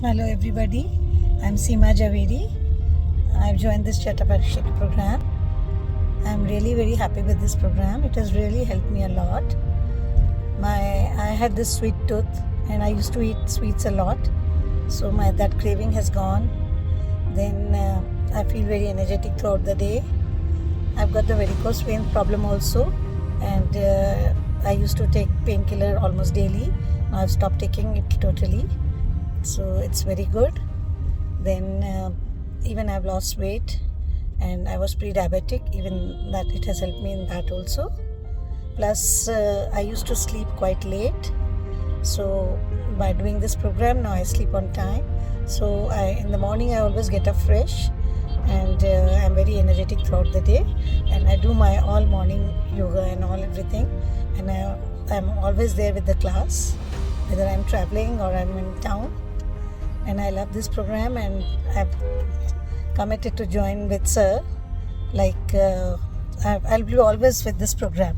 Hello everybody, I'm Seema Jhaveri. I've joined this Chatapakshik program. I'm really very happy with this program. It has really helped me a lot. I had this sweet tooth and I used to eat sweets a lot. So that craving has gone. Then I feel very energetic throughout the day. I've got the varicose vein problem also, and I used to take painkiller almost daily. Now I've stopped taking it totally. So it's very good. Then even I've lost weight, and I was pre-diabetic. Even that, it has helped me in that also. Plus I used to sleep quite late, so by doing this program now I sleep on time. So in the morning I always get up fresh, and I'm very energetic throughout the day, and I do my all morning yoga and all everything, and I'm always there with the class, whether I'm traveling or I'm in town. And I love this program, and I've committed to join with sir. I'll be always with this program.